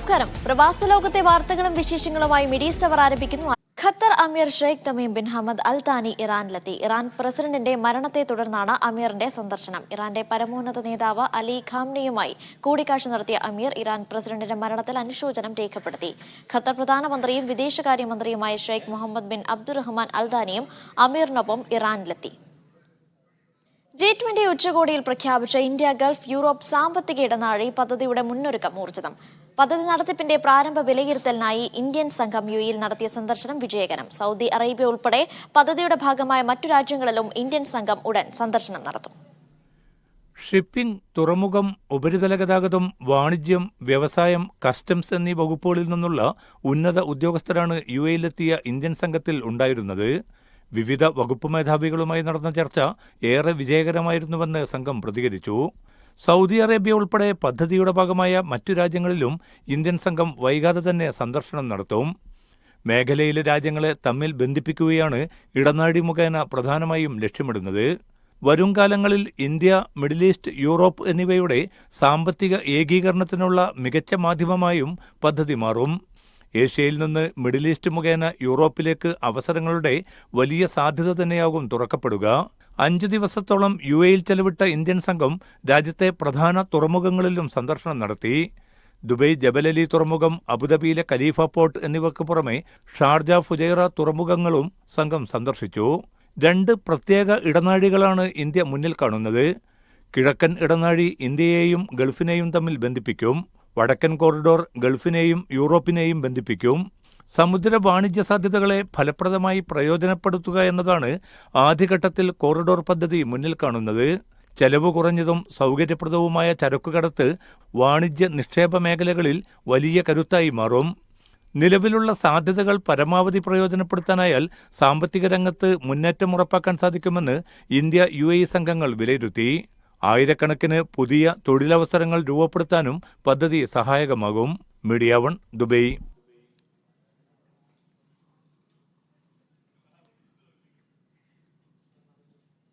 നമസ്കാരം. പ്രവാസ ലോകത്തെ വാർത്തകളും വിശേഷങ്ങളുമായി മിഡിസ്റ്റ് അവർ ആരംഭിക്കുന്നു. ഖത്തർ അമീർ Sheikh Tamim bin Hamad Al താനി ഇറാനിലെത്തി. ഇറാൻ പ്രസിഡന്റിന്റെ മരണത്തെ തുടർന്നാണ് അമീറിന്റെ സന്ദർശനം. ഇറാന്റെ പരമോന്നത നേതാവ് അലി ഖാംനെയുമായി കൂടിക്കാഴ്ച നടത്തിയ അമീർ ഇറാൻ പ്രസിഡന്റിന്റെ മരണത്തിൽ അനുശോചനം രേഖപ്പെടുത്തി. ഖത്തർ പ്രധാനമന്ത്രിയും വിദേശകാര്യമന്ത്രിയുമായ ഷെയ്ഖ് മുഹമ്മദ് ബിൻ അബ്ദുറഹ്മാൻ അൽ താനിയും അമീറിനൊപ്പം ഇറാനിലെത്തി. G20 ഉച്ചകോടിയിൽ പ്രഖ്യാപിച്ച ഇന്ത്യ ഗൾഫ് യൂറോപ്പ് സാമ്പത്തിക ഇടനാഴി പദ്ധതിയുടെ മുന്നൊരുക്കം ഊർജിതം. പദ്ധതി നടത്തിപ്പിന്റെ പ്രാരംഭ വിലയിരുത്തലിനായി ഇന്ത്യൻ സംഘം യുഎഇയിൽ നടത്തിയ സന്ദർശനം വിജയകരം. സൗദി അറേബ്യ ഉൾപ്പെടെ പദ്ധതിയുടെ ഭാഗമായ മറ്റു രാജ്യങ്ങളിലും ഇന്ത്യൻ സംഘം ഉടൻ സന്ദർശനം നടത്തും. ഷിപ്പിംഗ്, തുറമുഖം, ഉപരിതല ഗതാഗതം, വാണിജ്യം, വ്യവസായം, കസ്റ്റംസ് എന്നീ വകുപ്പുകളിൽ നിന്നുള്ള ഉന്നത ഉദ്യോഗസ്ഥരാണ് യുഎഇയിലെത്തിയ ഇന്ത്യൻ സംഘത്തിൽ ഉണ്ടായിരുന്നത്. വിവിധ വകുപ്പ് മേധാവികളുമായി നടന്ന ചർച്ച ഏറെ വിജയകരമായിരുന്നുവെന്ന് സംഘം പ്രതികരിച്ചു. സൗദി അറേബ്യ ഉൾപ്പെടെ പദ്ധതിയുടെ ഭാഗമായ മറ്റു രാജ്യങ്ങളിലും ഇന്ത്യൻ സംഘം വൈകാതെ തന്നെ സന്ദർശനം നടത്തും. മേഖലയിലെ രാജ്യങ്ങളെ തമ്മിൽ ബന്ധിപ്പിക്കുകയാണ് ഇടനാഴി മുഖേന പ്രധാനമായും ലക്ഷ്യമിടുന്നത്. വരുംകാലങ്ങളിൽ ഇന്ത്യ, മിഡിൽ ഈസ്റ്റ്, യൂറോപ്പ് എന്നിവയുടെ സാമ്പത്തിക ഏകീകരണത്തിനുള്ള മികച്ച മാധ്യമമായും പദ്ധതി മാറും. ഏഷ്യയിൽ നിന്ന് മിഡിൽ ഈസ്റ്റ് മുഖേന യൂറോപ്പിലേക്ക് അവസരങ്ങളുടെ വലിയ സാധ്യത തന്നെയാകും തുറക്കപ്പെടുക. 5 ദിവസത്തോളം യുഎഇയിൽ ചെലവിട്ട ഇന്ത്യൻ സംഘം രാജ്യത്തെ പ്രധാന തുറമുഖങ്ങളിലും സന്ദർശനം നടത്തി. ദുബൈ ജബൽ അലി തുറമുഖം, അബുദാബിയിലെ ഖലീഫ പോർട്ട് എന്നിവയ്ക്ക് പുറമെ ഷാർജ, ഫുജൈറ തുറമുഖങ്ങളും സംഘം സന്ദർശിച്ചു. 2 പ്രത്യേക ഇടനാഴികളാണ് ഇന്ത്യ മുന്നിൽ കാണുന്നത്. കിഴക്കൻ ഇടനാഴി ഇന്ത്യയെയും ഗൾഫിനെയും തമ്മിൽ ബന്ധിപ്പിക്കും. വടക്കൻ കോറിഡോർ ഗൾഫിനെയും യൂറോപ്പിനെയും ബന്ധിപ്പിക്കും. സമുദ്ര വാണിജ്യ സാധ്യതകളെ ഫലപ്രദമായി പ്രയോജനപ്പെടുത്തുക എന്നതാണ് ആദ്യഘട്ടത്തിൽ കോറിഡോർ പദ്ധതി മുന്നിൽ കാണുന്നത്. ചെലവ് കുറഞ്ഞതും സൗകര്യപ്രദവുമായ ചരക്കുകടത്ത് വാണിജ്യ നിക്ഷേപ മേഖലകളിൽ വലിയ കരുത്തായി മാറും. നിലവിലുള്ള സാധ്യതകൾ പരമാവധി പ്രയോജനപ്പെടുത്താനായാൽ സാമ്പത്തിക രംഗത്ത് മുന്നേറ്റം ഉറപ്പാക്കാൻ സാധിക്കുമെന്ന് ഇന്ത്യ യുഎഇ സംഘങ്ങൾ വിലയിരുത്തി. ആയിരക്കണക്കിന് പുതിയ തൊഴിലവസരങ്ങൾ രൂപപ്പെടുത്താനും പദ്ധതി സഹായകമാകും. Media 1 Dubai.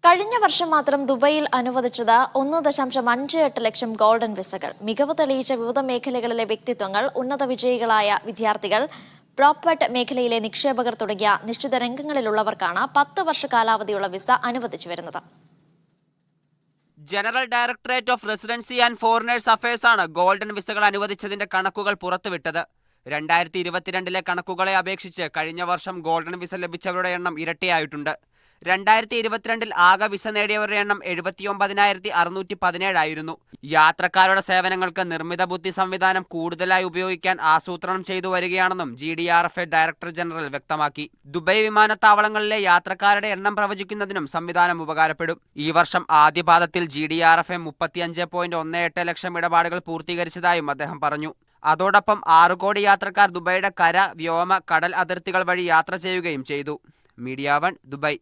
കഴിഞ്ഞ വർഷം മാത്രം ദുബൈയിൽ അനുവദിച്ചത് 1.58 ലക്ഷം ഗോൾഡൻ വിസകൾ. മികവ് തെളിയിച്ച വിവിധ മേഖലകളിലെ വ്യക്തിത്വങ്ങൾ, ഉന്നത വിജയികളായ വിദ്യാർത്ഥികൾ, പ്രോപ്പർട്ടി മേഖലയിലെ നിക്ഷേപകർ തുടങ്ങിയ നിശ്ചിത രംഗങ്ങളിലുള്ളവർക്കാണ് 10 വർഷ കാലാവധിയുള്ള വിസ അനുവദിച്ചു വരുന്നത്. General directorate of residency and foreigners affairs ആണ് ഗോൾഡൻ വിസകൾ അനുവദിച്ചതിന്റെ കണക്കുകൾ പുറത്തുവിട്ടത്. 2022 കണക്കുകളെ അപേക്ഷിച്ച് കഴിഞ്ഞ വർഷം ഗോൾഡൻ വിസ ലഭിച്ചവരുടെ എണ്ണം ഇരട്ടിയായിട്ടുണ്ട്. 2022 ആകെ വിസ നേടിയവരുടെ എണ്ണം 79,617 ആയിരുന്നു. യാത്രക്കാരുടെ സേവനങ്ങൾക്ക് നിർമ്മിത ബുദ്ധി സംവിധാനം കൂടുതലായി ഉപയോഗിക്കാൻ ആസൂത്രണം ചെയ്തു വരികയാണെന്നും GDRFA ഡയറക്ടർ ജനറൽ വ്യക്തമാക്കി. ദുബൈ വിമാനത്താവളങ്ങളിലെ യാത്രക്കാരുടെ എണ്ണം പ്രവചിക്കുന്നതിനും സംവിധാനം ഉപകാരപ്പെടും. ഈ വർഷം ആദ്യപാദത്തിൽ GDRFA 35.18 ലക്ഷം ഇടപാടുകൾ പൂർത്തീകരിച്ചതായും അദ്ദേഹം പറഞ്ഞു. അതോടൊപ്പം 6 കോടി യാത്രക്കാർ ദുബൈയുടെ കര, വ്യോമ, കടൽ അതിർത്തികൾ വഴി യാത്ര ചെയ്യുകയും ചെയ്തു. Media 1 Dubai.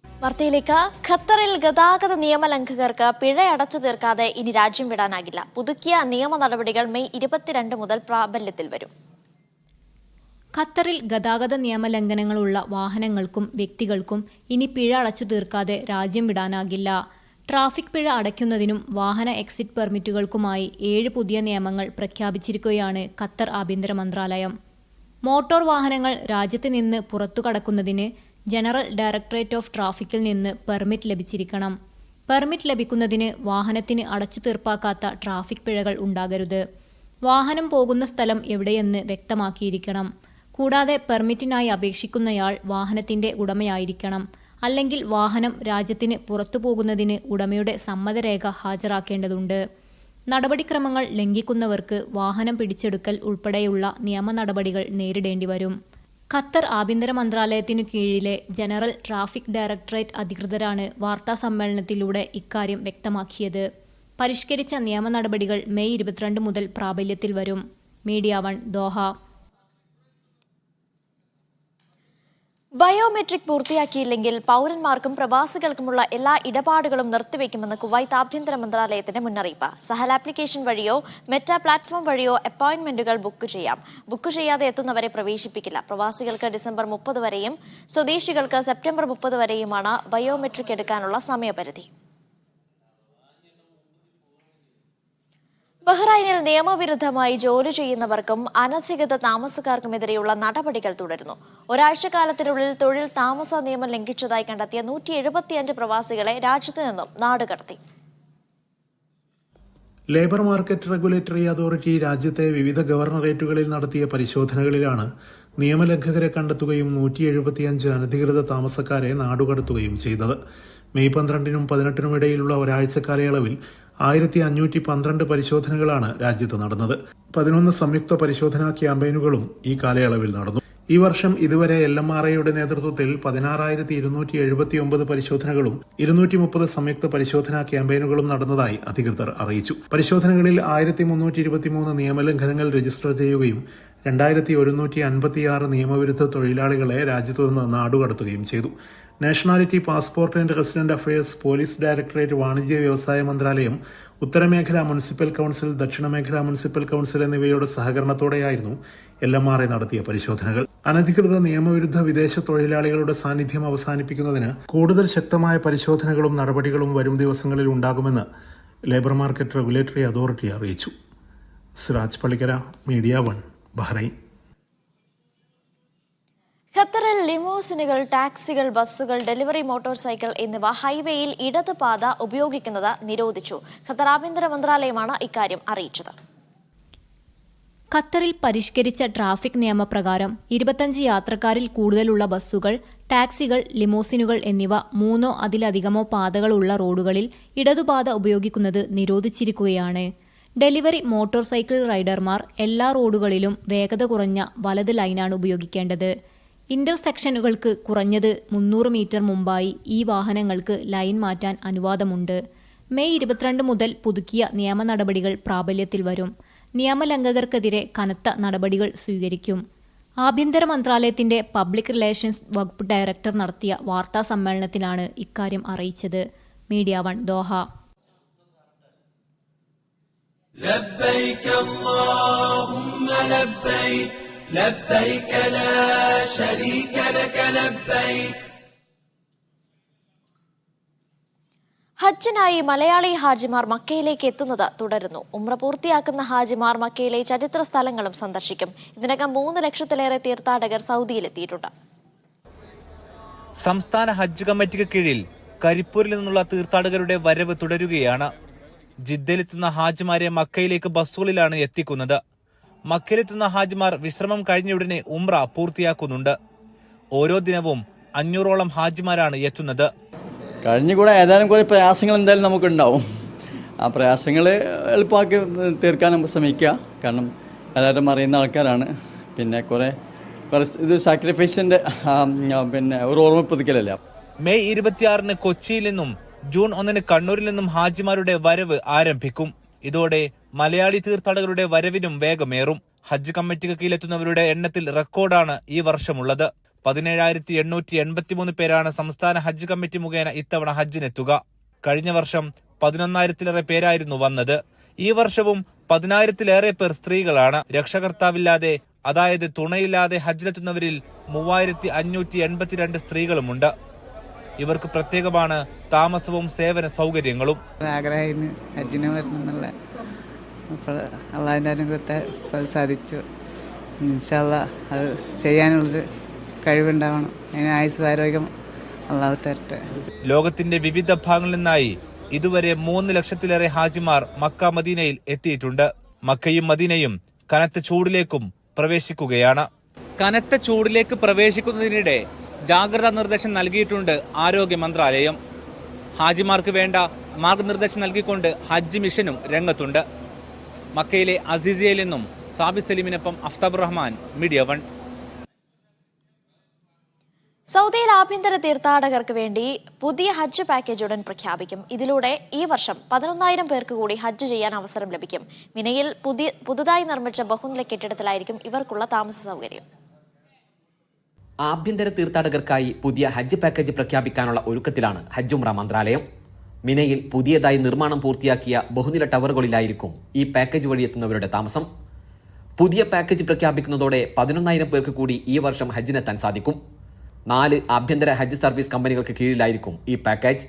വാർത്തയിലേക്ക്. ഖത്തറിൽ ഗതാഗത നിയമലംഘകർക്ക് പിഴ അടച്ചു തീർക്കാതെ ഇനി രാജ്യം വിടാനാകില്ല. പുതുക്കിയ നിയമ നടപടികൾ മെയ് 22 മുതൽ പ്രാബല്യത്തിൽ വരും. ഖത്തറിൽ ഗതാഗത നിയമലംഘനങ്ങളുള്ള വാഹനങ്ങൾക്കും വ്യക്തികൾക്കും ഇനി പിഴ അടച്ചു തീർക്കാതെ രാജ്യം വിടാനാകില്ല. ട്രാഫിക് പിഴ അടയ്ക്കുന്നതിനും വാഹന എക്സിറ്റ് പെർമിറ്റുകൾക്കുമായി 7 പുതിയ നിയമങ്ങൾ പ്രഖ്യാപിച്ചിരിക്കുകയാണ് ഖത്തർ ആഭ്യന്തര മന്ത്രാലയം. മോട്ടോർ വാഹനങ്ങൾ രാജ്യത്ത് നിന്ന് പുറത്തു കടക്കുന്നതിന് ജനറൽ ഡയറക്ടറേറ്റ് ഓഫ് ട്രാഫിക്കിൽ നിന്ന് പെർമിറ്റ് ലഭിച്ചിരിക്കണം. പെർമിറ്റ് ലഭിക്കുന്നതിന് വാഹനത്തിന് അടച്ചു തീർപ്പാക്കാത്ത ട്രാഫിക് പിഴകൾ ഉണ്ടാകരുത്. വാഹനം പോകുന്ന സ്ഥലം എവിടെയെന്ന് വ്യക്തമാക്കിയിരിക്കണം. കൂടാതെ പെർമിറ്റിനായി അപേക്ഷിക്കുന്നയാൾ വാഹനത്തിന്റെ ഉടമയായിരിക്കണം. അല്ലെങ്കിൽ വാഹനം രാജ്യത്തിന് പുറത്തു പോകുന്നതിന് ഉടമയുടെ സമ്മതരേഖ ഹാജരാക്കേണ്ടതുണ്ട്. നടപടിക്രമങ്ങൾ ലംഘിക്കുന്നവർക്ക് വാഹനം പിടിച്ചെടുക്കൽ ഉൾപ്പെടെയുള്ള നിയമ നടപടികൾ നേരിടേണ്ടി വരും. ഖത്തർ ആഭ്യന്തര മന്ത്രാലയത്തിനു കീഴിലെ ജനറൽ ട്രാഫിക് ഡയറക്ടറേറ്റ് അധികൃതരാണ് വാർത്താസമ്മേളനത്തിലൂടെ ഇക്കാര്യം വ്യക്തമാക്കിയത്. പരിഷ്കരിച്ച നിയമ നടപടികൾ മെയ് 22 മുതൽ പ്രാബല്യത്തിൽ വരും. Media 1 Doha. ബയോമെട്രിക് പൂർത്തിയാക്കിയില്ലെങ്കിൽ പൗരന്മാർക്കും പ്രവാസികൾക്കുമുള്ള എല്ലാ ഇടപാടുകളും നിർത്തിവെക്കുമെന്ന് കുവൈത്ത് ആഭ്യന്തര മന്ത്രാലയത്തിന്റെ മുന്നറിയിപ്പ്. സഹൽ ആപ്ലിക്കേഷൻ വഴിയോ മെറ്റ പ്ലാറ്റ്ഫോം വഴിയോ അപ്പോയിന്റ്മെന്റുകൾ ബുക്ക് ചെയ്യാം. ബുക്ക് ചെയ്യാതെ എത്തുന്നവരെ പ്രവേശിപ്പിക്കില്ല. പ്രവാസികൾക്ക് ഡിസംബർ 30 വരെയും സ്വദേശികൾക്ക് സെപ്റ്റംബർ 30 വരെയുമാണ് ബയോമെട്രിക് എടുക്കാനുള്ള സമയപരിധി. ബഹ്റൈനിൽ നിയമവിരുദ്ധമായി ജോലി ചെയ്യുന്നവർക്കും അനധികൃത താമസക്കാർക്കുമെതിരെയുള്ള നടപടികൾ തുടരുന്നു. ഒരാഴ്ചക്കാലത്തിനുള്ളിൽ തൊഴിൽ താമസ നിയമം ലംഘിച്ചതായി കണ്ടെത്തിയ 175 പ്രവാസികളെ രാജ്യത്ത് നിന്നും നാടുകടത്തി. ലേബർ മാർക്കറ്റ് റെഗുലേറ്ററി അതോറിറ്റി രാജ്യത്തെ വിവിധ ഗവർണറേറ്റുകളിൽ നടത്തിയ പരിശോധനകളിലാണ് നിയമലംഘകരെ കണ്ടെത്തുകയും 175 അനധികൃത താമസക്കാരെ നാടുകടത്തുകയും ചെയ്തത്. മെയ് 12-നും 18-നും ഇടയിലുള്ള ഒരാഴ്ച കാലയളവിൽ 1512 പരിശോധനകളാണ് രാജ്യത്ത് നടന്നത്. 11 സംയുക്ത പരിശോധനാ ക്യാമ്പയിനുകളും ഈ കാലയളവിൽ നടന്നു. ഈ വർഷം ഇതുവരെ LMRAയുടെ നേതൃത്വത്തിൽ 16,279 പരിശോധനകളും 230 സംയുക്ത പരിശോധനാ ക്യാമ്പയിനുകളും നടന്നതായി അധികൃതർ അറിയിച്ചു. പരിശോധനകളിൽ 1323 നിയമലംഘനങ്ങൾ രജിസ്റ്റർ ചെയ്യുകയും 2156 നിയമവിരുദ്ധ തൊഴിലാളികളെ രാജ്യത്തുനിന്ന് നാടുകടത്തുകയും ചെയ്തു. Nationality, passport and resident affairs, police directorate, വാണിജ്യ വ്യവസായ മന്ത്രാലയം, ഉത്തരമേഖല മുനിസിപ്പൽ കൌൺസിൽ, ദക്ഷിണമേഖല മുനിസിപ്പൽ കൌൺസിൽ എന്നിവയുടെ സഹകരണത്തോടെയായിരുന്നു LMRA നടത്തിയ പരിശോധനകൾ. അനധികൃത നിയമവിരുദ്ധ വിദേശ തൊഴിലാളികളുടെ സാന്നിധ്യം അവസാനിപ്പിക്കുന്നതിന് കൂടുതൽ ശക്തമായ പരിശോധനകളും നടപടികളും വരും ദിവസങ്ങളിൽ ഉണ്ടാകുമെന്ന് ലേബർ മാർക്കറ്റ് റെഗുലേറ്ററി അതോറിറ്റി അറിയിച്ചു. Siraj Pallikkara, media 1, Bahrain. ഖത്തറിൽ ലിമോസിനുകൾ, ടാക്സികൾ, ബസ്സുകൾ, ഡെലിവറി മോട്ടോർ സൈക്കിൾ എന്നിവ ഹൈവേയിൽ ഇടത് പാത ഉപയോഗിക്കുന്നത് നിരോധിച്ചു. ഖത്തർ ആഭ്യന്തര മന്ത്രാലയമാണ് ഇക്കാര്യം അറിയിച്ചത്. ഖത്തറിൽ പരിഷ്കരിച്ച ട്രാഫിക് നിയമപ്രകാരം 25 യാത്രക്കാരിൽ കൂടുതലുള്ള ബസ്സുകൾ, ടാക്സികൾ, ലിമോസിനുകൾ എന്നിവ 3 അതിലധികമോ പാതകളുള്ള റോഡുകളിൽ ഇടതുപാത ഉപയോഗിക്കുന്നത് നിരോധിച്ചിരിക്കുകയാണ്. ഡെലിവറി മോട്ടോർ സൈക്കിൾ റൈഡർമാർ എല്ലാ റോഡുകളിലും വേഗത കുറഞ്ഞ വലത് ലൈനാണ് ഉപയോഗിക്കേണ്ടത്. ഇന്റർസെക്ഷനുകൾക്ക് കുറഞ്ഞത് 300 മീറ്റർ മുമ്പായി ഈ വാഹനങ്ങൾക്ക് ലൈൻ മാറ്റാൻ അനുവാദമുണ്ട്. മെയ് 22 മുതൽ പുതുക്കിയ നിയമ നടപടികൾ പ്രാബല്യത്തിൽ വരും. നിയമലംഘകർക്കെതിരെ കനത്ത നടപടികൾ സ്വീകരിക്കും. ആഭ്യന്തര മന്ത്രാലയത്തിന്റെ പബ്ലിക് റിലേഷൻസ് വകുപ്പ് ഡയറക്ടർ നടത്തിയ വാർത്താ സമ്മേളനത്തിലാണ് ഇക്കാര്യം അറിയിച്ചത്. Media 1, Doha. لبيك اللهم لبيك لبيك لا شريك لك لبيك. ഹജ്ജിനായി മലയാളി ഹാജിമാർ മക്കയിലേക്ക് എത്തുന്നത് തുടരുന്നു. ഉംറ പൂർത്തിയാക്കുന്ന ഹാജിമാർ മക്കയിലെ ചരിത്ര സ്ഥലങ്ങളും സന്ദർശിക്കും. ഇതിനകം 3 ലക്ഷത്തിലേറെ തീർത്ഥാടകർ സൗദിയിലെത്തിയിട്ടുണ്ട്. സംസ്ഥാന ഹജ്ജ് കമ്മിറ്റിക്ക് കീഴിൽ കരിപ്പൂരിൽ നിന്നുള്ള തീർത്ഥാടകരുടെ വരവ് തുടരുകയാണ്. ജിദ്ദയിലെത്തുന്ന ഹാജിമാരെ മക്കയിലേക്ക് ബസ്സുകളിലാണ് എത്തിക്കുന്നത്. മക്കയിലെത്തുന്ന ഹാജിമാർ വിശ്രമം കഴിഞ്ഞയുടനെ ഉംറ പൂർത്തിയാക്കുന്നുണ്ട്. ഓരോ ദിനവും 500ഓളം ഹാജിമാരാണ് എത്തുന്നത്. കഴിഞ്ഞുകൂടെ ഏതാനും കുറേ പ്രയാസങ്ങൾ എന്തായാലും നമുക്കുണ്ടാവും. ആ പ്രയാസങ്ങൾ എളുപ്പമാക്കി തീർക്കാൻ നമുക്ക് ശ്രമിക്കുക. കാരണം എല്ലാവരും അറിയുന്ന ആൾക്കാരാണ്. പിന്നെ കുറേ ഇത് സാക്രിഫൈസിൻ്റെ പിന്നെ ഒരു ഓർമ്മ പുതുക്കലല്ല. മെയ് 26-ന് കൊച്ചിയിൽ നിന്നും ജൂൺ 1-ന് കണ്ണൂരിൽ നിന്നും ഹാജിമാരുടെ വരവ് ആരംഭിക്കും. ഇതോടെ മലയാളി തീർത്ഥാടകരുടെ വരവിനും വേഗമേറും. ഹജ്ജ് കമ്മിറ്റിക്ക് കീഴിലെത്തുന്നവരുടെ എണ്ണത്തിൽ റെക്കോർഡാണ് ഈ വർഷമുള്ളത്. 17,883 പേരാണ് സംസ്ഥാന ഹജ്ജ് കമ്മിറ്റി മുഖേന ഇത്തവണ ഹജ്ജിനെത്തുക. കഴിഞ്ഞ വർഷം 11,000-ലേറെ പേരായിരുന്നു വന്നത്. ഈ വർഷവും 10,000-ലേറെ പേർ സ്ത്രീകളാണ്. രക്ഷകർത്താവില്ലാതെ, അതായത് തുണയില്ലാതെ ഹജ്ജിലെത്തുന്നവരിൽ 3,582 സ്ത്രീകളുമുണ്ട്. ഇവർക്ക് പ്രത്യേകമാണ് താമസവും സേവന സൗകര്യങ്ങളും. ആഗ്രഹമായിരുന്നു ഹജ്ജിന് വരണമെന്നുള്ള. അപ്പോൾ അള്ളാഹിൻ്റെ അനുഗ്രഹത്താൽ സാധിച്ചു. ഇൻഷാ അല്ലാഹ് അത് ചെയ്യാനുള്ളൊരു കഴിവുണ്ടാവണം. അതിന് ആയുസ്സും ആരോഗ്യം അള്ളാഹു തരട്ടെ. ലോകത്തിന്റെ വിവിധ ഭാഗങ്ങളിൽ നിന്നായി ഇതുവരെ 3 ലക്ഷത്തിലേറെ ഹാജിമാർ മക്ക മദീനയിൽ എത്തിയിട്ടുണ്ട്. മക്കയും മദീനയും കനത്ത ചൂടിലേക്കും പ്രവേശിക്കുകയാണ്. കനത്ത ചൂടിലേക്ക് പ്രവേശിക്കുന്നതിനിടെ ജാഗ്രതാ നിർദ്ദേശം നൽകിയിട്ടുണ്ട് ആരോഗ്യ മന്ത്രാലയം. ഹാജിമാർക്ക് വേണ്ട മാർഗനിർദ്ദേശം നൽകിക്കൊണ്ട് ഹജ്ജ് മിഷനും രംഗത്തുണ്ട്. മക്കയിലെ അസീസിയയിൽ നിന്നും സാബി സലീമിനൊപ്പം അഫ്താബ് റഹ്മാൻ, മീഡിയ 1. സൗദിയിൽ ആഭ്യന്തര തീർത്ഥാടകർക്ക് വേണ്ടി പുതിയ ഹജ്ജ് പാക്കേജ് ഉടൻ പ്രഖ്യാപിക്കും. ഇതിലൂടെ ഈ വർഷം 11,000 പേർക്ക് കൂടി ഹജ്ജ് ചെയ്യാൻ അവസരം ലഭിക്കും. മിനയിൽ പുതുതായി നിർമ്മിച്ച ബഹുനില കെട്ടിടത്തിലായിരിക്കും ഇവർക്കുള്ള താമസ സൗകര്യം. ആഭ്യന്തര തീർത്ഥാടകർക്കായി പുതിയ ഹജ്ജ് പാക്കേജ് പ്രഖ്യാപിക്കാനുള്ള ഒരുക്കത്തിലാണ് ഹജ്ജ് ഉംറ മന്ത്രാലയം. മിനയിൽ പുതിയതായി നിർമ്മാണം പൂർത്തിയാക്കിയ ബഹുനില ടവറുകളിലായിരിക്കും ഈ പാക്കേജ് വഴി എത്തുന്നവരുടെ താമസം. പുതിയ പാക്കേജ് പ്രഖ്യാപിക്കുന്നതോടെ 11,000 പേർക്ക് കൂടി ഈ വർഷം ഹജ്ജിനെത്താൻ സാധിക്കും. 4 ആഭ്യന്തര ഹജ്ജ് സർവീസ് കമ്പനികൾക്ക് കീഴിലായിരിക്കും ഈ പാക്കേജ്.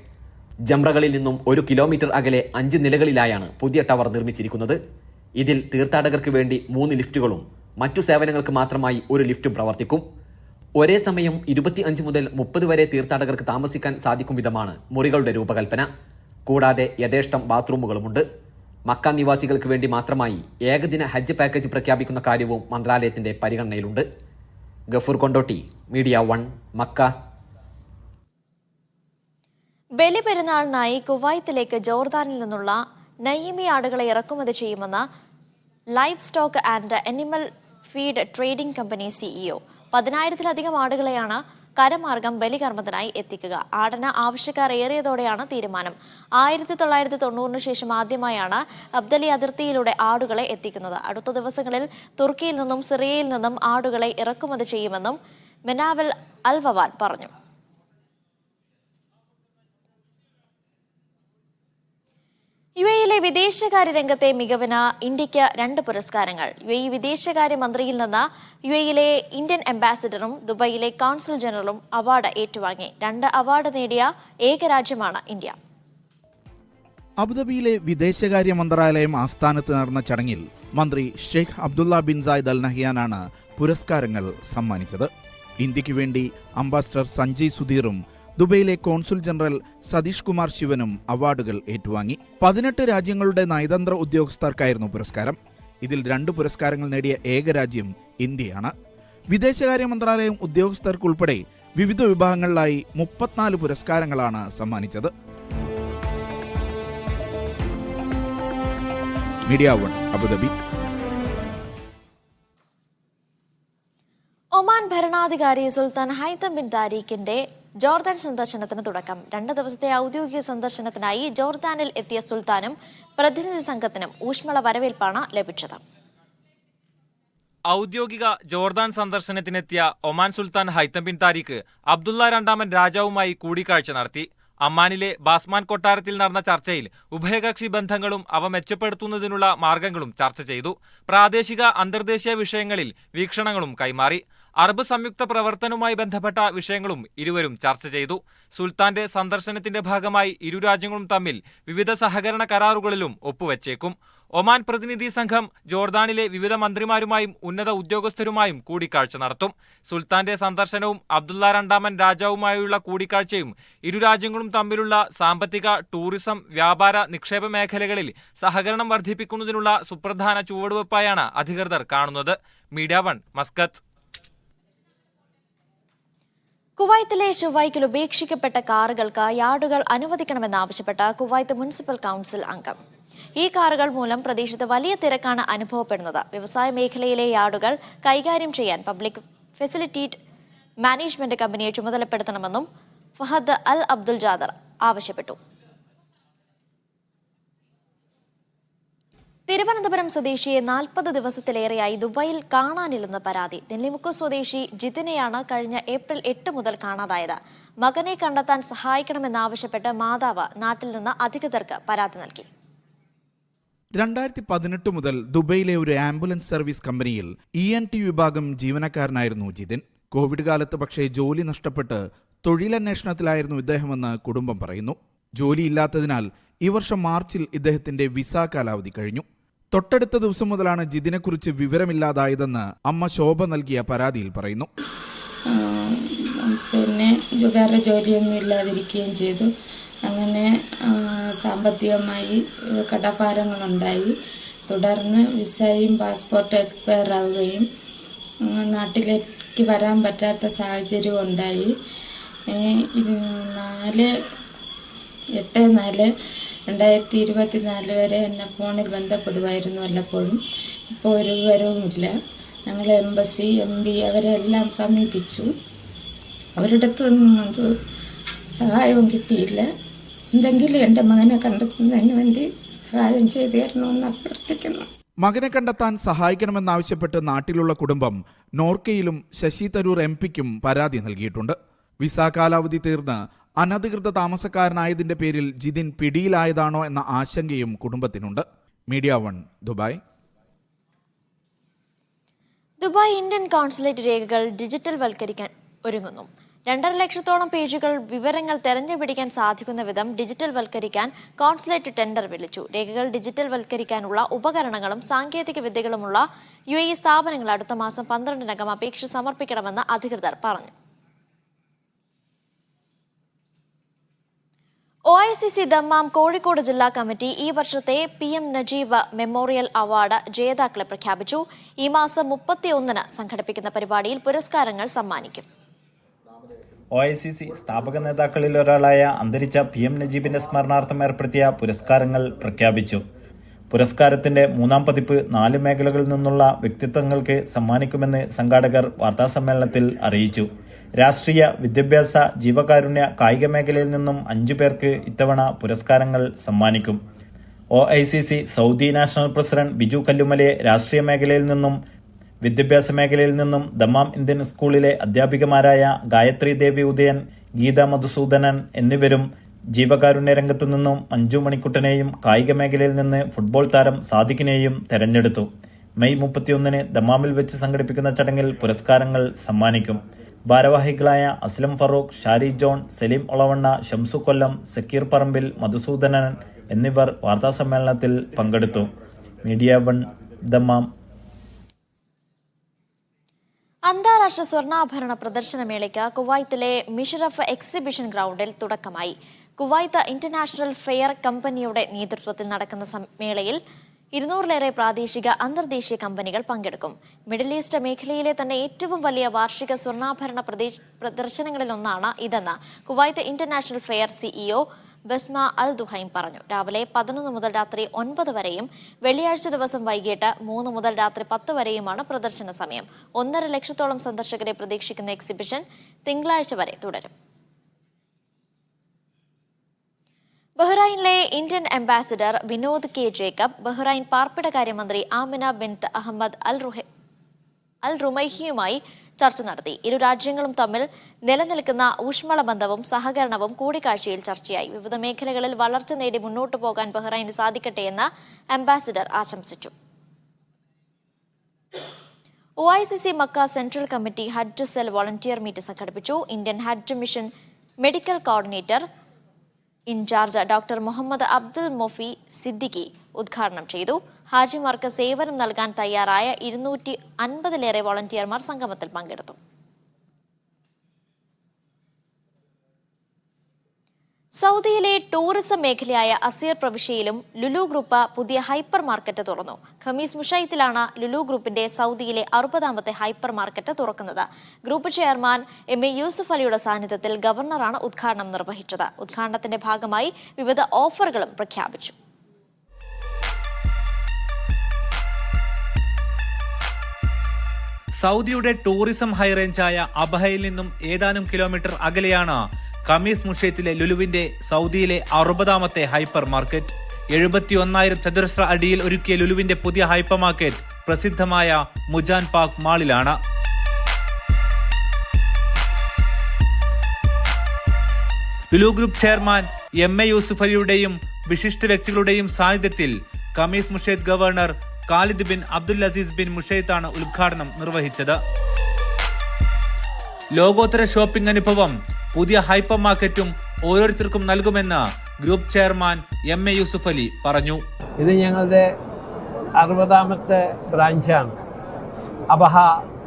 ജംറകളിൽ നിന്നും 1 കിലോമീറ്റർ അകലെ 5 നിലകളിലായാണ് പുതിയ ടവർ നിർമ്മിച്ചിരിക്കുന്നത്. ഇതിൽ തീർത്ഥാടകർക്ക് വേണ്ടി 3 ലിഫ്റ്റുകളും മറ്റു സേവനങ്ങൾക്ക് മാത്രമായി 1 ലിഫ്റ്റും പ്രവർത്തിക്കും. ഒരേ സമയം 25 മുതൽ 30 വരെ തീർത്ഥാടകർക്ക് താമസിക്കാൻ സാധിക്കും വിധമാണ് മുറികളുടെ രൂപകൽപ്പന. കൂടാതെ യഥേഷ്ടം ബാത്റൂമുകളുമുണ്ട്. മക്ക നിവാസികൾക്ക് വേണ്ടി മാത്രമായി ഏകദിന ഹജ്ജ് പാക്കേജ് പ്രഖ്യാപിക്കുന്ന കാര്യവും മന്ത്രാലയത്തിന്റെ പരിഗണനയിലുണ്ട്. Gafoor Kondotty, media 1, Mecca. ബലിപെരുന്നാളിനായി കുവൈത്തിലേക്ക് ജോർദാനിൽ നിന്നുള്ള നയിമി ആടുകളെ ഇറക്കുമതി ചെയ്യുമെന്ന് life stock and animal feed trading company CEO. 10,000-ലധികം ആടുകളെയാണ് കരമാർഗം ബലികർമ്മത്തിനായി എത്തിക്കുക. ആടിന് ആവശ്യക്കാർ ഏറിയതോടെയാണ് തീരുമാനം. 1990 ശേഷം ആദ്യമായാണ് അബ്ദലി അതിർത്തിയിലൂടെ ആടുകളെ എത്തിക്കുന്നത്. അടുത്ത ദിവസങ്ങളിൽ തുർക്കിയിൽ നിന്നും സിറിയയിൽ നിന്നും ആടുകളെ ഇറക്കുമതി ചെയ്യുമെന്നും മെനാവൽ അൽവവാൻ പറഞ്ഞു. UAE വിദേശകാര്യ രംഗത്തെ മികവിന് ഇന്ത്യക്ക് 2 പുരസ്കാരങ്ങൾ. UAE വിദേശകാര്യ മന്ത്രിയിൽ നിന്ന് UAE ഇന്ത്യൻ അംബാസിഡറും ദുബൈയിലെ കോൺസുൽ ജനറലും അവാർഡ് ഏറ്റുവാങ്ങി. 2 അവാർഡ് നേടിയ ഏക രാജ്യമാണ് ഇന്ത്യ. അബുദാബിയിലെ വിദേശകാര്യ മന്ത്രാലയം ആസ്ഥാനത്ത് നടന്ന ചടങ്ങിൽ മന്ത്രി Sheikh Abdullah bin Zayed Al നഹ്യാനാണ് പുരസ്കാരങ്ങൾ സമ്മാനിച്ചത്. ഇന്ത്യക്ക് വേണ്ടി അംബാസിഡർ സഞ്ജയ് സുധീറും ദുബൈയിലെ കോൺസുൽ ജനറൽ സതീഷ് കുമാർ ശിവനും അവാർഡുകൾ ഏറ്റുവാങ്ങി. 18 രാജ്യങ്ങളുടെ നയതന്ത്ര ഉദ്യോഗസ്ഥർക്കായിരുന്നു പുരസ്കാരം. ഇതിൽ 2 പുരസ്കാരങ്ങൾ നേടിയ ഏക രാജ്യം ഇന്ത്യയാണ്. വിദേശകാര്യ മന്ത്രാലയം ഉദ്യോഗസ്ഥർക്കുൾപ്പെടെ വിവിധ വിഭാഗങ്ങളിലായി 34 പുരസ്കാരങ്ങളാണ് സമ്മാനിച്ചത്. Media 1, Abu Dhabi. ഒമാൻ ഭരണാധികാരി സുൽത്താൻ ഹൈതം ബിൻ താരിഖിന്റെ ജോർദാൻ സന്ദർശനത്തിന് തുടക്കം. 2 ദിവസത്തെ ഔദ്യോഗിക സന്ദർശനത്തിനായി ജോർദാനിൽ എത്തിയ സുൽത്താനും പ്രതിനിധി സംഘത്തിനും ഊഷ്മള വരവേൽപ്പാണ് ലഭിച്ചത്. ഔദ്യോഗിക ജോർദാൻ സന്ദർശനത്തിനെത്തിയ ഒമാൻ സുൽത്താൻ ഹൈതം ബിൻ താരിഖ് അബ്ദുള്ള 2ാമൻ രാജാവുമായി കൂടിക്കാഴ്ച നടത്തി. അമ്മാനിലെ ബാസ്മാൻ കൊട്ടാരത്തിൽ നടന്ന ചർച്ചയിൽ ഉഭയകക്ഷി ബന്ധങ്ങളും അവ മെച്ചപ്പെടുത്തുന്നതിനുള്ള മാർഗങ്ങളും ചർച്ച ചെയ്തു. പ്രാദേശിക അന്തർദേശീയ വിഷയങ്ങളിൽ വീക്ഷണങ്ങളും കൈമാറി. അറബ് സംയുക്ത പ്രവർത്തനവുമായി ബന്ധപ്പെട്ട വിഷയങ്ങളും ഇരുവരും ചർച്ച ചെയ്തു. സുൽത്താന്റെ സന്ദർശനത്തിന്റെ ഭാഗമായി ഇരു രാജ്യങ്ങളും തമ്മിൽ വിവിധ സഹകരണ കരാറുകളിലും ഒപ്പുവെച്ചേക്കും. ഒമാൻ പ്രതിനിധി സംഘം ജോർദാനിലെ വിവിധ മന്ത്രിമാരുമായും ഉന്നത ഉദ്യോഗസ്ഥരുമായും കൂടിക്കാഴ്ച നടത്തും. സുൽത്താന്റെ സന്ദർശനവും അബ്ദുള്ള 2ാമൻ രാജാവുമായുള്ള കൂടിക്കാഴ്ചയും ഇരു രാജ്യങ്ങളും തമ്മിലുള്ള സാമ്പത്തിക, ടൂറിസം, വ്യാപാര, നിക്ഷേപ മേഖലകളിൽ സഹകരണം വർദ്ധിപ്പിക്കുന്നതിനുള്ള സുപ്രധാന ചുവടുവയ്പായാണ് അധികൃതർ കാണുന്നത്. Media 1, Muscat. കുവൈത്തിലെ ഷുവൈക്കിൽ ഉപേക്ഷിക്കപ്പെട്ട കാറുകൾക്ക് യാർഡുകൾ അനുവദിക്കണമെന്നാവശ്യപ്പെട്ട കുവൈത്ത് മുനിസിപ്പൽ കൗൺസിൽ അംഗം. ഈ കാറുകൾ മൂലം പ്രദേശത്ത് വലിയ തിരക്കാണ് അനുഭവപ്പെടുന്നത്. വ്യവസായ മേഖലയിലെ യാർഡുകൾ കൈകാര്യം ചെയ്യാൻ പബ്ലിക് ഫെസിലിറ്റേറ്റ് മാനേജ്മെന്റ് കമ്പനിയെ ചുമതലപ്പെടുത്തണമെന്നും ഫഹദ് അൽ അബ്ദുൽ ജാദർ ആവശ്യപ്പെട്ടു. തിരുവനന്തപുരം സ്വദേശിയെ 40 ദിവസത്തിലേറെയായി ദുബായിൽ കാണാനില്ലെന്ന് പരാതി. നെല്ലിമുക്ക് സ്വദേശി ജിതിനെയാണ് കഴിഞ്ഞ ഏപ്രിൽ 8 മുതൽ കാണാതായത്. മകനെ കണ്ടെത്താൻ സഹായിക്കണമെന്നാവശ്യപ്പെട്ട് മാതാവ് നാട്ടിൽ നിന്ന് അധികൃതർക്ക് പരാതി നൽകി. 2018 മുതൽ ദുബൈയിലെ ഒരു ആംബുലൻസ് സർവീസ് കമ്പനിയിൽ ENT വിഭാഗം ജീവനക്കാരനായിരുന്നു ജിതിൻ. കോവിഡ് കാലത്ത് പക്ഷേ ജോലി നഷ്ടപ്പെട്ട് തൊഴിലന്വേഷണത്തിലായിരുന്നു ഇദ്ദേഹമെന്ന് കുടുംബം പറയുന്നു. ജോലിയില്ലാത്തതിനാൽ ഈ വർഷം മാർച്ചിൽ ഇദ്ദേഹത്തിന്റെ വിസ കാലാവധി കഴിഞ്ഞു. തൊട്ടടുത്ത ദിവസം മുതലാണ് ജിതിനെക്കുറിച്ച് വിവരമില്ലാതായതെന്ന് അമ്മ ശോഭ നൽകിയ പരാതിയിൽ പറയുന്നു. പിന്നെ വേറെ ജോലിയൊന്നും ഇല്ലാതിരിക്കുകയും ചെയ്തു. അങ്ങനെ സാമ്പത്തികമായി കടഭാരങ്ങളുണ്ടായി. തുടർന്ന് വിസയും പാസ്പോർട്ട് എക്സ്പയർ ആവുകയും നാട്ടിലേക്ക് വരാൻ പറ്റാത്ത സാഹചര്യം ഉണ്ടായി. 4/8/2024 വരെ എന്നെ ഫോണിൽ ബന്ധപ്പെടുമായിരുന്നു വല്ലപ്പോഴും. ഇപ്പോൾ ഒരു വിവരവുമില്ല. ഞങ്ങൾ എംബസി, MB അവരെല്ലാം സമീപിച്ചു. അവരുടെ അടുത്ത് നിന്നും സഹായവും കിട്ടിയില്ല. എന്തെങ്കിലും എൻ്റെ മകനെ കണ്ടെത്തുന്നതിന് വേണ്ടി സഹായം ചെയ്തു തരണമെന്ന് അഭ്യർത്ഥിക്കുന്നു. മകനെ കണ്ടെത്താൻ സഹായിക്കണമെന്നാവശ്യപ്പെട്ട് നാട്ടിലുള്ള കുടുംബം നോർക്കയിലും ശശി തരൂർ MPക്കും പരാതി നൽകിയിട്ടുണ്ട്. വിസ കാലാവധി തീർന്ന് അനധികൃത താമസക്കാരനായതിന്റെ പേരിൽ ജിതിൻ പിടിയിലായതാണോ എന്ന ആശങ്കയും കുടുംബത്തിനുണ്ട്. Media 1, Dubai. Dubai Indian consulate രേഖകൾ ഡിജിറ്റൽ വൽക്കരിക്കാൻ ഒരുങ്ങുന്നു. 2.5 ലക്ഷത്തോളം പേജുകൾ വിവരങ്ങൾ തെരഞ്ഞുപിടിക്കാൻ സാധിക്കുന്ന വിധം ഡിജിറ്റൽ വൽക്കരിക്കാൻ കോൺസുലേറ്റ് ടെൻഡർ വിളിച്ചു. രേഖകൾ ഡിജിറ്റൽ വൽക്കരിക്കാനുള്ള ഉപകരണങ്ങളും സാങ്കേതിക വിദ്യകളുമുള്ള UAE സ്ഥാപനങ്ങൾ അടുത്ത മാസം 12-നകം അപേക്ഷ സമർപ്പിക്കണമെന്ന് അധികൃതർ പറഞ്ഞു. OICC ദമ്മാം കോഴിക്കോട് ജില്ലാ കമ്മിറ്റി ഈ വർഷത്തെ PM നജീബ് മെമ്മോറിയൽ അവാർഡ് ജേതാക്കളെ പ്രഖ്യാപിച്ചു. ഈ മാസം 31-ന് സംഘടിപ്പിക്കുന്ന പരിപാടിയിൽ പുരസ്കാരങ്ങൾ സമ്മാനിക്കും. OICC സ്ഥാപക നേതാക്കളിൽ ഒരാളായ അന്തരിച്ച PM നജീബിന്റെ സ്മരണാർത്ഥം ഏർപ്പെടുത്തിയ പുരസ്കാരങ്ങൾ പ്രഖ്യാപിച്ചു. പുരസ്കാരത്തിന്റെ 3-ാം പതിപ്പ് 4 മേഖലകളിൽ നിന്നുള്ള വ്യക്തിത്വങ്ങൾക്ക് സമ്മാനിക്കുമെന്ന് സംഘാടകർ വാർത്താസമ്മേളനത്തിൽ അറിയിച്ചു. രാഷ്ട്രീയ, വിദ്യാഭ്യാസ, ജീവകാരുണ്യ, കായിക മേഖലയിൽ നിന്നും 5 പേർക്ക് ഇത്തവണ പുരസ്കാരങ്ങൾ സമ്മാനിക്കും. OICC Saudi national president Biju കല്ലുമലയെ രാഷ്ട്രീയ മേഖലയിൽ നിന്നും വിദ്യാഭ്യാസ മേഖലയിൽ നിന്നും ദമ്മാം ഇന്ത്യൻ സ്കൂളിലെ അധ്യാപികമാരായ ഗായത്രി ദേവി ഉദയൻ, ഗീത മധുസൂദനൻ എന്നിവരും ജീവകാരുണ്യ രംഗത്തു നിന്നും മഞ്ജു മണിക്കുട്ടനെയും കായിക മേഖലയിൽ നിന്ന് ഫുട്ബോൾ താരം സാദിഖിനെയും തെരഞ്ഞെടുത്തു. മെയ് 31-ന് ദമ്മാമിൽ വെച്ച് സംഘടിപ്പിക്കുന്ന ചടങ്ങിൽ പുരസ്കാരങ്ങൾ സമ്മാനിക്കും. ഭാരവാഹികളായ അസ്ലം ഫറൂഖ്, ഷാരി ജോൺ, സലീം ഒളവണ്ണ, ഷംസു കൊല്ലം, സക്കീർ പറമ്പിൽ, മധുസൂദനൻ എന്നിവർ വാർത്താസമ്മേളനത്തിൽ പങ്കെടുത്തു. Media 1 Dammam. അന്താരാഷ്ട്ര സ്വർണ്ണാഭരണ പ്രദർശനമേളയ്ക്ക് കുവൈത്തിലെ മിഷറഫ് എക്സിബിഷൻ ഗ്രൗണ്ടിൽ തുടക്കമായി. കുവൈത്ത് ഇന്റർനാഷണൽ ഫെയർ കമ്പനിയുടെ നേതൃത്വത്തിൽ നടക്കുന്ന മേളയിൽ 200-ലേറെ പ്രാദേശിക അന്തർദേശീയ കമ്പനികൾ പങ്കെടുക്കും. മിഡിൽ ഈസ്റ്റ് മേഖലയിലെ തന്നെ ഏറ്റവും വലിയ വാർഷിക സ്വർണ്ണാഭരണ പ്രദർശനങ്ങളിലൊന്നാണ് ഇതെന്ന് Kuwait international fair CEO Basma Al Duhaim പറഞ്ഞു. രാവിലെ 11 മുതൽ രാത്രി 9 വരെയും വെള്ളിയാഴ്ച ദിവസം വൈകിട്ട് 3 മുതൽ രാത്രി 10 വരെയുമാണ് പ്രദർശന സമയം. 1.5 ലക്ഷത്തോളം സന്ദർശകരെ പ്രതീക്ഷിക്കുന്ന എക്സിബിഷൻ തിങ്കളാഴ്ച വരെ തുടരും. ബഹ്റൈനിലെ Indian ambassador Vinod K. Jacob Bahrain പാർപ്പിടകാര്യമന്ത്രി ആമിന ബിൻത്ത് അഹമ്മദ് അൽ റുമൈഹിയുമായി ചർച്ച നടത്തി. ഇരു രാജ്യങ്ങളും തമ്മിൽ നിലനിൽക്കുന്ന ഊഷ്മള ബന്ധവും സഹകരണവും കൂടിക്കാഴ്ചയിൽ ചർച്ചയായി. വിവിധ മേഖലകളിൽ വളർച്ച നേടി മുന്നോട്ടു പോകാൻ ബഹ്റൈന് സാധിക്കട്ടെ എന്ന് അംബാസിഡർ ആശംസിച്ചു. OICC Mecca central committee Hajj cell volunteer meet സംഘടിപ്പിച്ചു. Indian Hajj mission medical coordinator in charge doctor Muhammad Abdul Mofi Siddiqui ഉദ്ഘാടനം ചെയ്തു. ഹാജിമാർക്ക് സേവനം നൽകാൻ തയ്യാറായ 250-ലേറെ വോളണ്ടിയർമാർ സംഗമത്തിൽ പങ്കെടുത്തു. സൗദിയിലെ ടൂറിസം മേഖലയായ അസീർ പ്രവിശ്യയിലും ലുലു ഗ്രൂപ്പ് പുതിയ ഹൈപ്പർ മാർക്കറ്റ് തുറന്നു. ഖമീസ് മുഷൈത്തിലാണ് ലുലു ഗ്രൂപ്പിന്റെ സൗദിയിലെ 60ാമത്തെ ഹൈപ്പർ മാർക്കറ്റ് തുറക്കുന്നത്. ഗ്രൂപ്പ് ചെയർമാൻ MA യൂസുഫ് അലിയുടെ സാന്നിധ്യത്തിൽ ഗവർണറാണ് ഉദ്ഘാടനം നിർവഹിച്ചത്. ഉദ്ഘാടനത്തിന്റെ ഭാഗമായി വിവിധ ഓഫറുകളും പ്രഖ്യാപിച്ചു. സൗദിയുടെ ടൂറിസം ഹൈറേഞ്ചായ അബഹയിൽ നിന്നും ഏതാനും കിലോമീറ്റർ അകലെയാണ് ഖമീസ് മുഷൈത്തിലെ ലുലുവിന്റെ സൗദിയിലെ 60ാമത്തെ ഹൈപ്പർ മാർക്കറ്റ്. 71,000 ചതുരശ്ര അടിയിൽ ഒരുക്കിയ ലുലുവിന്റെ പുതിയ ഹൈപ്പർ മാർക്കറ്റ് പ്രസിദ്ധമായ മുജാൻ പാർക്ക് മാളിലാണ്. Lulu group chairman MA Yusuf അലിയുടെയും വിശിഷ്ട വ്യക്തികളുടെയും സാന്നിധ്യത്തിൽ Khamis Mushait governor Khalid bin Abdul Aziz bin മുഷൈത്താണ് ഉദ്ഘാടനം നിർവഹിച്ചത്. ലോകോത്തര ഷോപ്പിംഗ് അനുഭവം പുതിയ ഹൈപ്പർ മാർക്കറ്റും ഓരോരുത്തർക്കും നൽകുമെന്ന് group chairman MA Yusuf Ali പറഞ്ഞു. ഇത് ഞങ്ങളുടെ 60ാമത്തെ ബ്രാഞ്ചാണ്. അബഹ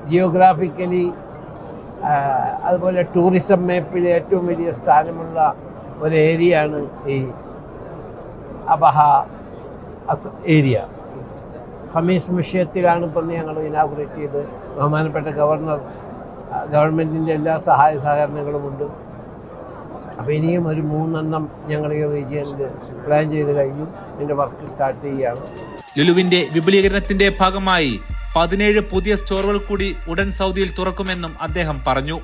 ജിയോഗ്രാഫിക്കലി അതുപോലെ ടൂറിസം മാപ്പിൽ ഏറ്റവും വലിയ സ്ഥാനമുള്ള ഒരു ഏരിയയാണ് ഈ അബഹ ഏരിയ. ഖമീസ് മുഷൈത്തിലാണ് ഇപ്പോൾ ഞങ്ങൾ ഇനാഗുറേറ്റ് ചെയ്ത്. ബഹുമാനപ്പെട്ട ഗവർണർ ഗവൺമെൻറ്റിൻ്റെ എല്ലാ സഹായ സഹകരണങ്ങളുമുണ്ട്. അപ്പോൾ ഇനിയും ഒരു 3 എണ്ണം ഞങ്ങൾ ഈ റീജിയനിൽ പ്ലാൻ ചെയ്ത് കഴിഞ്ഞു. ഇതിൻ്റെ വർക്ക് സ്റ്റാർട്ട് ചെയ്യുകയാണ്. ലുലുവിന്റെ വിപുലീകരണത്തിന്റെ ഭാഗമായി 17 പുതിയ സ്റ്റോറുകൾ കൂടി ഉടൻ സൗദിയിൽ തുറക്കുമെന്നും അദ്ദേഹം പറഞ്ഞു.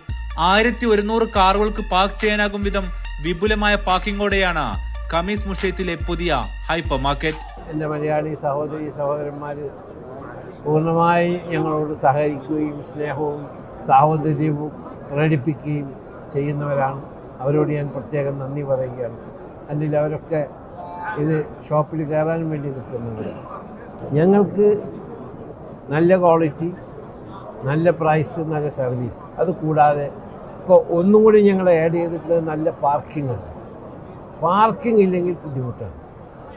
1100 കാറുകൾക്ക് പാർക്ക് ചെയ്യാനാകും വിധം വിപുലമായ പാർക്കിങ്ങോടെയാണ് ഖമീസ് മുഷൈത്തിലെ പുതിയ ഹൈപ്പർ മാർക്കറ്റ്. എൻ്റെ മലയാളി സഹോദരി സഹോദരന്മാർ പൂർണ്ണമായി ഞങ്ങളോട് സഹകരിക്കുകയും സ്നേഹവും സാഹോദര്യവും പ്രകടിപ്പിക്കുകയും ചെയ്യുന്നവരാണ്. അവരോട് ഞാൻ പ്രത്യേകം നന്ദി പറയുകയാണ്. അല്ലെങ്കിൽ അവരൊക്കെ ഇത് ഷോപ്പിൽ കയറാൻ വേണ്ടി നിൽക്കുന്നവരാണ്. ഞങ്ങൾക്ക് നല്ല ക്വാളിറ്റി, നല്ല പ്രൈസ്, നല്ല സർവീസ്, അത് കൂടാതെ ഇപ്പോൾ ഒന്നും കൂടി ഞങ്ങൾ ആഡ് ചെയ്തിട്ടുള്ളത് നല്ല പാർക്കിംഗ് ഉണ്ട്. പാർക്കിംഗ് ഇല്ലെങ്കിൽ ബുദ്ധിമുട്ടാണ്.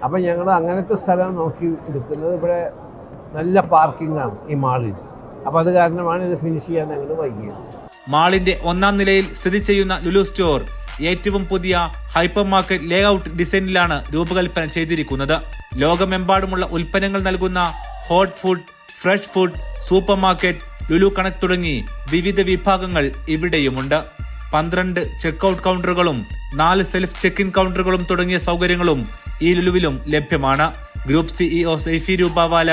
അപ്പം ഞങ്ങൾ അങ്ങനത്തെ സ്ഥലം നോക്കി എടുക്കുന്നത്. ഇവിടെ നല്ല പാർക്കിംഗ് ആണ് ഈ മാളിൽ. അപ്പം അത് കാരണമാണ് ഇത് ഫിനിഷ് ചെയ്യാൻ ഞങ്ങൾ വൈകിയത്. മാളിന്റെ 1-ാം നിലയിൽ സ്ഥിതി ചെയ്യുന്ന ലുലു സ്റ്റോർ ഏറ്റവും പുതിയ ഹൈപ്പർ മാർക്കറ്റ് ലേഔട്ട് ഡിസൈനിലാണ് രൂപകൽപ്പന ചെയ്തിരിക്കുന്നത്. ലോകമെമ്പാടുമുള്ള ഉൽപ്പന്നങ്ങൾ നൽകുന്ന hot food, fresh food, supermarket, Lulu connect തുടങ്ങി വിവിധ വിഭാഗങ്ങൾ ഇവിടെയുമുണ്ട്. 12 ചെക്ക്ഔട്ട് കൗണ്ടറുകളും 4 സെൽഫ് ചെക്ക് ഇൻ കൗണ്ടറുകളും തുടങ്ങിയ സൗകര്യങ്ങളും ഈ ലുലുവിലും ലഭ്യമാണ്. Group CEO Saifee Rupawala,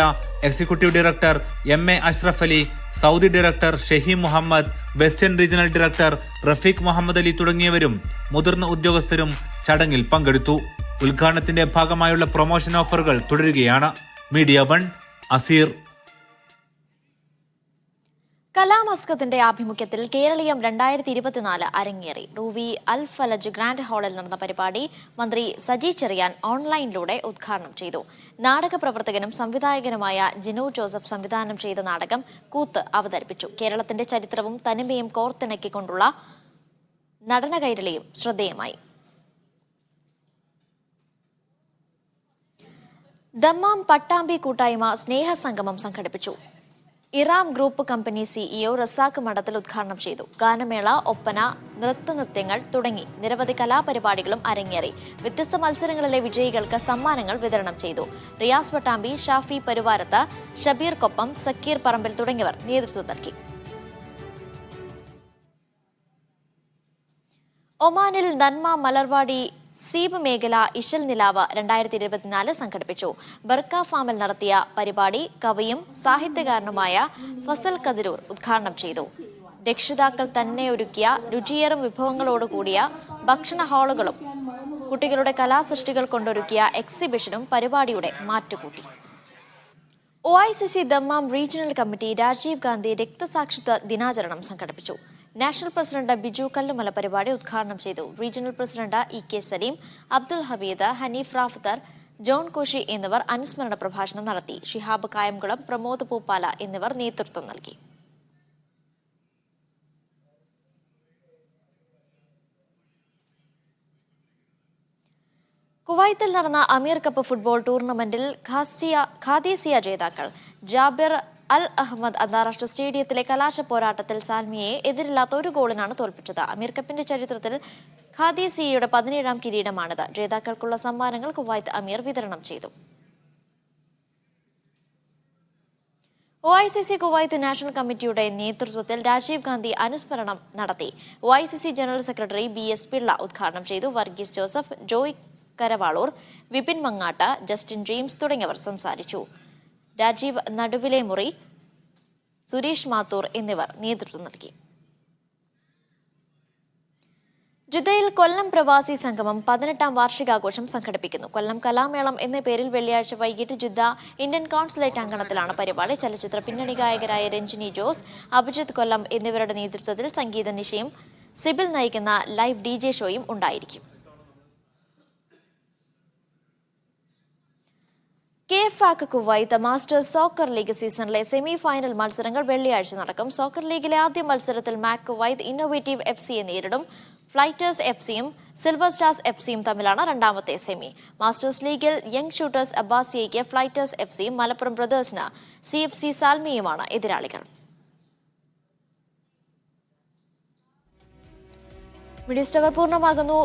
executive director MA Ashraf Ali, Saudi director Shaheem Muhammad, western regional director Rafeeq Muhammad Ali തുടങ്ങിയവരും മുതിർന്ന ഉദ്യോഗസ്ഥരും ചടങ്ങിൽ പങ്കെടുത്തു. ഉദ്ഘാടനത്തിന്റെ ഭാഗമായുള്ള പ്രൊമോഷൻ ഓഫറുകൾ തുടരുകയാണ്. Media 1 Asir. കലാമസ്കത്തിന്റെ ആഭിമുഖ്യത്തിൽ കേരളീയം 2024 അരങ്ങേറി. റൂവി അൽ ഫലജ് ഗ്രാൻഡ് ഹാളിൽ നടന്ന പരിപാടി മന്ത്രി സജി ചെറിയാൻ ഓൺലൈനിലൂടെ ഉദ്ഘാടനം ചെയ്തു. നാടക പ്രവർത്തകനും സംവിധായകനുമായ ജിനു ജോസഫ് സംവിധാനം ചെയ്ത നാടകം കൂത്ത് അവതരിപ്പിച്ചു. കേരളത്തിന്റെ ചരിത്രവും തനിമയും കോർത്തിണക്കിക്കൊണ്ടുള്ള നടനകൈരളിയും ശ്രദ്ധേയമായി. ദമ്മാം പട്ടാമ്പി കൂട്ടായ്മ സ്നേഹസംഗമം സംഘടിപ്പിച്ചു. Iram group company CEO Razak മഠത്തിൽ ഉദ്ഘാടനം ചെയ്തു. ഗാനമേള, ഒപ്പന, നൃത്തനൃത്യങ്ങൾ തുടങ്ങി നിരവധി കലാപരിപാടികളും അരങ്ങേറി. വ്യത്യസ്ത മത്സരങ്ങളിലെ വിജയികൾക്ക് സമ്മാനങ്ങൾ വിതരണം ചെയ്തു. റിയാസ് പട്ടാമ്പി, ഷാഫി പരുവാരത്ത്, ഷബീർ കൊപ്പം, സക്കീർ പറമ്പിൽ തുടങ്ങിയവർ നേതൃത്വം നൽകി. ഒമാനിൽ നന്മ മലർവാടി സീബ് മേഖല ഇശൽ നിലാവ് 2024 സംഘടിപ്പിച്ചു. ബർക്ക ഫാമിൽ നടത്തിയ പരിപാടി കവിയും സാഹിത്യകാരനുമായ ഫസൽ കതിരൂർ ഉദ്ഘാടനം ചെയ്തു. രക്ഷിതാക്കൾ തന്നെ ഒരുക്കിയ രുചിയേറും വിഭവങ്ങളോടുകൂടിയ ഭക്ഷണ ഹാളുകളും കുട്ടികളുടെ കലാസൃഷ്ടികൾ കൊണ്ടൊരുക്കിയ എക്സിബിഷനും പരിപാടിയുടെ മാറ്റുകൂട്ടി. OICC Dammam regional committee Rajiv Gandhi രക്തസാക്ഷിത്വ ദിനാചരണം സംഘടിപ്പിച്ചു. നാഷണൽ പ്രസിഡന്റ് ബിജു കല്ലുമല പരിപാടി ഉദ്ഘാടനം ചെയ്തു. Regional president EK Saleem, Abdul Hameed, Haneef Rafathar, John Koshy എന്നിവർ അനുസ്മരണ പ്രഭാഷണം നടത്തി. ഷിഹാബ് കായംകുളം, പ്രമോദ് പൂപ്പാല എന്നിവർ നേതൃത്വം നൽകി. കുവൈത്തിൽ നടന്ന അമീർ കപ്പ് ഫുട്ബോൾ ടൂർണമെന്റിൽ ഖാദീസിയ ജേതാക്കൾ ജാബിർ അൽ അഹമ്മദ് അന്താരാഷ്ട്ര സ്റ്റേഡിയത്തിലെ കലാശ പോരാട്ടത്തിൽ സാൽമിയയെ എതിരില്ലാത്ത 1 ഗോളിനാണ് തോൽപ്പിച്ചത്. അമീർ കപ്പിന്റെ ചരിത്രത്തിൽ ഖാദീസിയയുടെ 17ാം കിരീടമാണിത്. ജേതാക്കൾക്കുള്ള സമ്മാനങ്ങൾ കുവൈത്ത് അമീർ വിതരണം ചെയ്തു. OICC കുവൈത്ത് നാഷണൽ കമ്മിറ്റിയുടെ നേതൃത്വത്തിൽ രാജീവ് ഗാന്ധി അനുസ്മരണം നടത്തി. OICC general secretary BS Pillai ഉദ്ഘാടനം ചെയ്തു. വർഗീസ് ജോസഫ്, ജോയ് കരവാളൂർ, വിപിൻ മങ്ങാട്ട്, ജസ്റ്റിൻ ഡ്രീംസ് തുടങ്ങിയവർ സംസാരിച്ചു. രാജീവ് നടുവിലെ മുറി, സുരേഷ് മാത്തൂർ എന്നിവർ നേതൃത്വം നൽകി. ജിദ്ദയിൽ കൊല്ലം പ്രവാസി സംഗമം 18ാം വാർഷികാഘോഷം സംഘടിപ്പിക്കുന്നു. കൊല്ലം കലാമേളം എന്ന പേരിൽ വെള്ളിയാഴ്ച വൈകിട്ട് ജിദ്ദ ഇന്ത്യൻ കോൺസുലേറ്റ് അങ്കണത്തിലാണ് പരിപാടി. ചലച്ചിത്ര പിന്നണി ഗായകരായ രഞ്ജിനി ജോസ്, അഭിജിത്ത് കൊല്ലം എന്നിവരുടെ നേതൃത്വത്തിൽ സംഗീത നിശയും സിബിൽ നയിക്കുന്ന ലൈവ് DJ ഷോയും ഉണ്ടായിരിക്കും. KFAC Kuwait masters soccer league സീസണിലെ സെമി ഫൈനൽ മത്സരങ്ങൾ വെള്ളിയാഴ്ച നടക്കും. സോക്കർ ലീഗിലെ ആദ്യ മത്സരത്തിൽ മാക് കുവൈത്ത് ഇന്നോവേറ്റീവ് FCയെ നേരിടും. ഫ്ലൈറ്റേഴ്സ് FCയും സിൽവർ സ്റ്റാർസ് FCയും തമ്മിലാണ് രണ്ടാമത്തെ സെമി. മാസ്റ്റേഴ്സ് ലീഗിൽ യങ് ഷൂട്ടേഴ്സ് അബ്ബാസിയയ്ക്ക് ഫ്ലൈറ്റേഴ്സ് FCയും മലപ്പുറം ബ്രദേഴ്സിന് CFC സാൽമിയുമാണ് എതിരാളികൾ. മീഡിയ സ്റ്റാർ പൂർണ്ണമാകുന്നു.